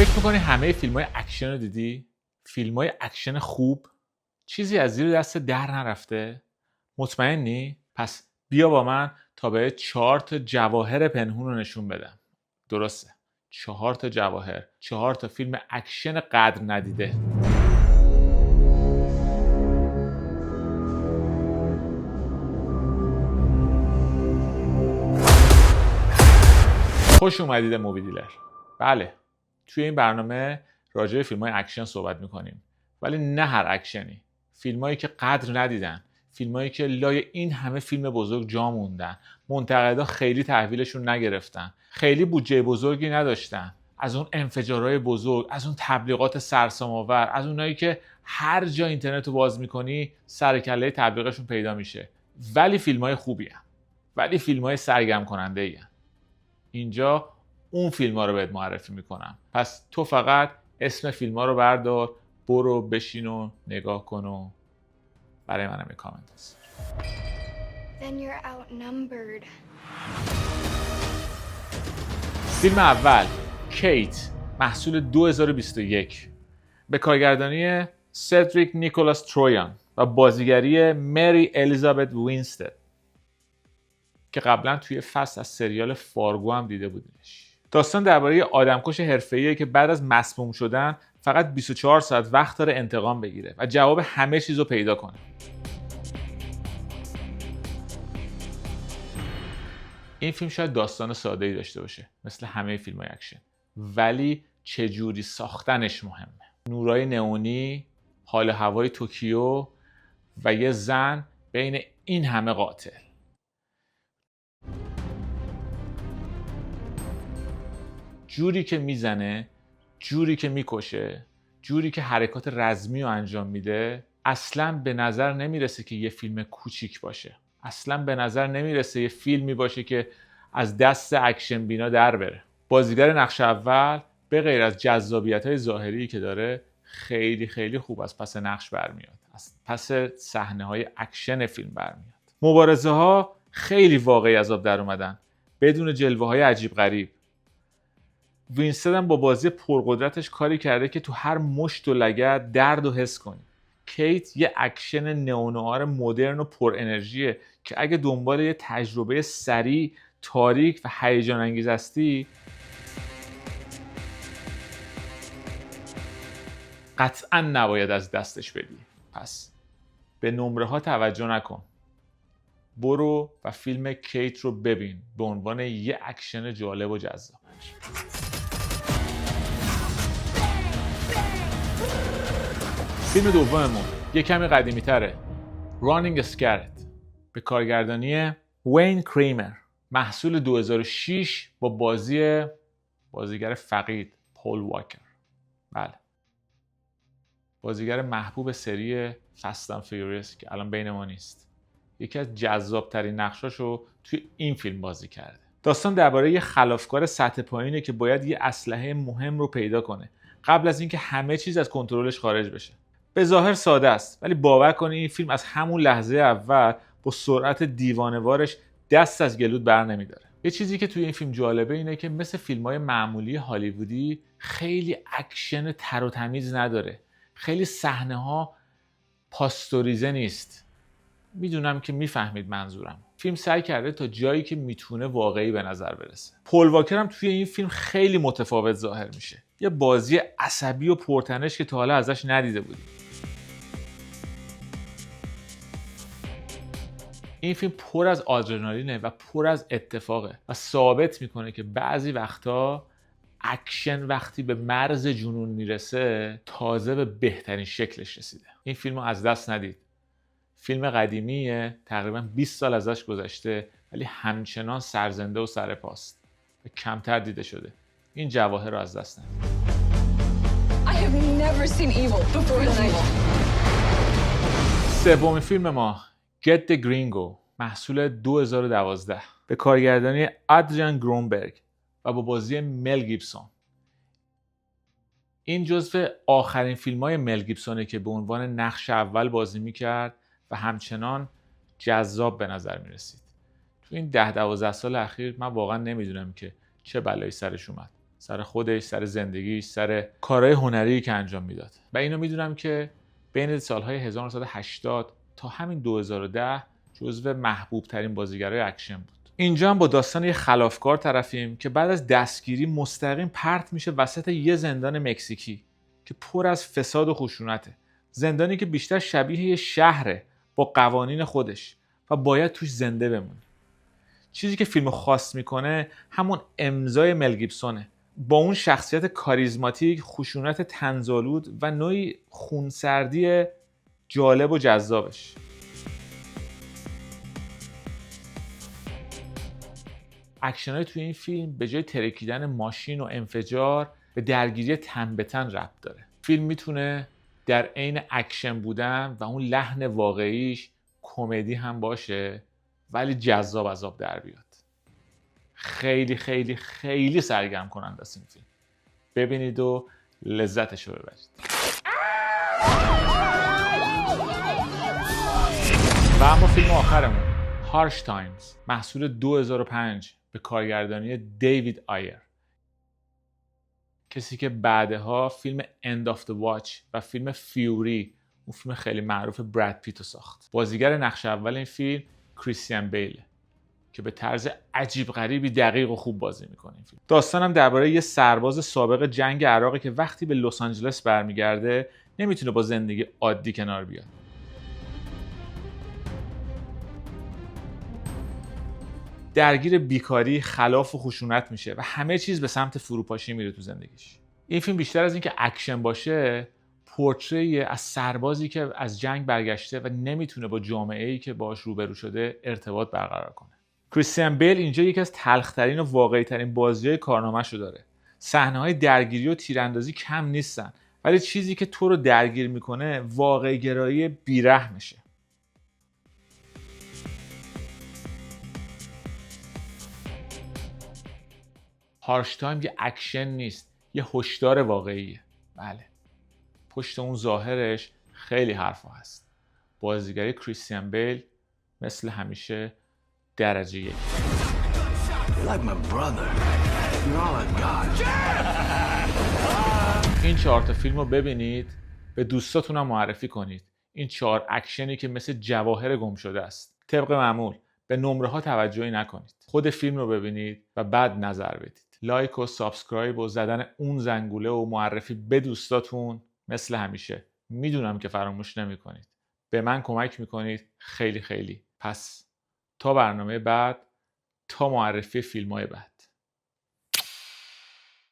فکر میکنی همه فیلم‌های اکشن رو دیدی؟ فیلم‌های اکشن خوب؟ چیزی از زیر دست در نرفته؟ مطمئنی؟ پس بیا با من تا به 4 تا جواهر پنهون رو نشون بدم. درسته. 4 تا جواهر. 4 تا فیلم اکشن قدر ندیده. خوش اومدید مووی دیلر. بله. توی این برنامه راجع به فیلم‌های اکشن صحبت می‌کنیم. ولی نه هر اکشنی. فیلمایی که قدر ندیدن، فیلمایی که لای این همه فیلم بزرگ جا موندن، منتقدا خیلی تحویلشون نگرفتن، خیلی بودجه بزرگی نداشتن، از اون انفجارهای بزرگ، از اون تبلیغات سرسام‌آور، از اونایی که هر جا اینترنت رو باز می‌کنی سر کله تبلیغشون پیدا میشه. ولی فیلم‌های خوبی هستن. ولی فیلم‌های سرگرم کننده هستن. اینجا اون فیلم‌ها رو بهت معرفی میکنم. پس تو فقط اسم فیلم‌ها رو بردار، برو بشین و نگاه کن و برای منم یه کامنت بذار. Then you're outnumbered. فیلم اول کیت، محصول 2021، به کارگردانی سدریک نیکولاس ترویان و بازیگری مری الیزابت وینستد که قبلا توی فصل از سریال فارگو هم دیده بودینش. داستان درباره یه آدمکش حرفه‌ایه که بعد از مسموم شدن فقط 24 ساعت وقت داره انتقام بگیره و جواب همه چیز رو پیدا کنه. این فیلم شاید داستان ساده‌ای داشته باشه مثل همه فیلم‌های اکشن، ولی چجوری ساختنش مهمه. نورای نئونی، حال هوای توکیو و یه زن بین این همه قاتل. جوری که میزنه، جوری که میکشه، جوری که حرکات رزمی رو انجام میده، اصلا به نظر نمیرسه که یه فیلم کوچیک باشه. اصلا به نظر نمیرسه یه فیلمی باشه که از دست اکشن بینا در بره. بازیگر نقش اول به غیر از جذابیت‌های ظاهری که داره، خیلی خیلی خوب از پس نقش برمیاد. از پس صحنه‌های اکشن فیلم برمیاد. مبارزه‌ها خیلی واقعی از آب در اومدن، بدون جلوه‌های عجیب غریب. وینستد هم با بازی پرقدرتش کاری کرده که تو هر مشت و لگد درد و حس کنی. کیت یه اکشن نئونوار مدرن و پر انرژیه که اگه دنبال یه تجربه سریع، تاریک و هیجان انگیز هستی، قطعا نباید از دستش بدی. پس به نمره ها توجه نکن. برو و فیلم کیت رو ببین به عنوان یه اکشن جالب و جذاب. فیلم دوممون یه کمی قدیمی تره. رانینگ اسکرت، به کارگردانی وین کریمر، محصول 2006 با بازیگر فقید پول واکر. بله، بازیگر محبوب سری فست اند فیوریوس که الان بین ما نیست. یکی از جذابترین نقشاشو توی این فیلم بازی کرده. داستان درباره یه خلافکار سطح پایینه که باید یه اسلحه مهم رو پیدا کنه قبل از اینکه همه چیز از کنترلش خارج بشه. به ظاهر ساده است، ولی باور کنید این فیلم از همون لحظه اول با سرعت دیوانه‌وارش دست از گلود بر نمی‌داره. یه چیزی که توی این فیلم جالبه اینه که مثل فیلم‌های معمولی هالیوودی خیلی اکشن تر و تمیز نداره. خیلی صحنه‌ها پاستوریزه نیست. میدونم که میفهمید منظورم. فیلم سعی کرده تا جایی که میتونه واقعی به نظر برسه. پول واکر هم توی این فیلم خیلی متفاوت ظاهر میشه. یه بازی عصبی و پرتنش که تا حالا ازش ندیده بودیم. این فیلم پر از آدرنالینه و پر از اتفاقه و ثابت میکنه که بعضی وقتا اکشن وقتی به مرز جنون میرسه تازه به بهترین شکلش رسیده. این فیلمو از دست ندید. فیلم قدیمیه، تقریبا 20 سال ازش گذشته، ولی همچنان سرزنده و سرپاست و کمتر دیده شده. این جواهر رو از دست ندید. سومین فیلم ما Get the Gringo، محصول 2012، به کارگردانی آدریان گرونبرگ و با بازی مل گیبسون. این جزو آخرین فیلم‌های مل گیبسونه که به عنوان نقش اول بازی می‌کرد و همچنان جذاب به نظر می‌رسید. تو این 10-12 سال اخیر من واقعا نمیدونم که چه بلایی سرش اومد. سر خودش، سر زندگیش، سر کارهای هنری که انجام میداد. و اینو میدونم که بین سالهای 1980 تا همین 2010 جزو محبوب ترین بازیگرای اکشن بود. اینجا هم با داستان یه خلافکار طرفیم که بعد از دستگیری مستقیم پرت میشه وسط یه زندان مکزیکی که پر از فساد و خشونته. زندانی که بیشتر شبیه یه شهره با قوانین خودش و باید توش زنده بمونی. چیزی که فیلمو خاص میکنه همون امضای مل گیبسونه، با اون شخصیت کاریزماتیک، خشونت طنزآلود و نوعی خونسردی جالب و جذابش. اکشنای توی این فیلم به جای ترکیدن ماشین و انفجار به درگیری تن به تن ربط داره. فیلم میتونه در عین اکشن بودن و اون لحن واقعیش کمدی هم باشه ولی جذاب از آب در بیاد. خیلی خیلی خیلی سرگرم کننده است این فیلم. ببینید و لذتش رو ببرید. و اما فیلم آخرمون هارش تایمز، محصول 2005 به کارگردانی دیوید آیر، کسی که بعدها فیلم اند آف دی واچ و فیلم فیوری، اون فیلم خیلی معروف براد پیتو ساخت. بازیگر نقش اول این فیلم کریستیان بیل که به طرز عجیب غریبی دقیق و خوب بازی میکنه. این فیلم داستانم درباره یه سرباز سابق جنگ عراقه که وقتی به لس آنجلس برمیگرده نمیتونه با زندگی عادی کنار بیاد. درگیر بیکاری، خلاف و خشونت میشه و همه چیز به سمت فروپاشی میره تو زندگیش. این فیلم بیشتر از اینکه اکشن باشه، پورتری از سربازی که از جنگ برگشته و نمیتونه با جامعه‌ای که باهاش روبرو شده ارتباط برقرار کنه. کریستیان بیل اینجا یکی از تلخ‌ترین و واقعی‌ترین بازی‌های کارنامه‌شو داره. صحنه‌های درگیری و تیراندازی کم نیستن، ولی چیزی که تو رو درگیر میکنه واقع‌گرایی بی‌رحمشه. هارش تایم یه اکشن نیست، یه هشدار واقعیه. بله، پشت اون ظاهرش خیلی حرفا هست. بازیگری کریستیان بیل مثل همیشه درجه 1. این 4 تا فیلم رو ببینید، به دوستاتون هم معرفی کنید. این 4 اکشنی که مثل جواهر گم شده است. طبق معمول به نمره ها توجهی نکنید. خود فیلم رو ببینید و بعد نظر بدید. لایک و سابسکرایب و زدن اون زنگوله و معرفی به دوستاتون مثل همیشه میدونم که فراموش نمی کنید. به من کمک میکنید خیلی خیلی. پس تا برنامه بعد، تا معرفی فیلم‌های بعد.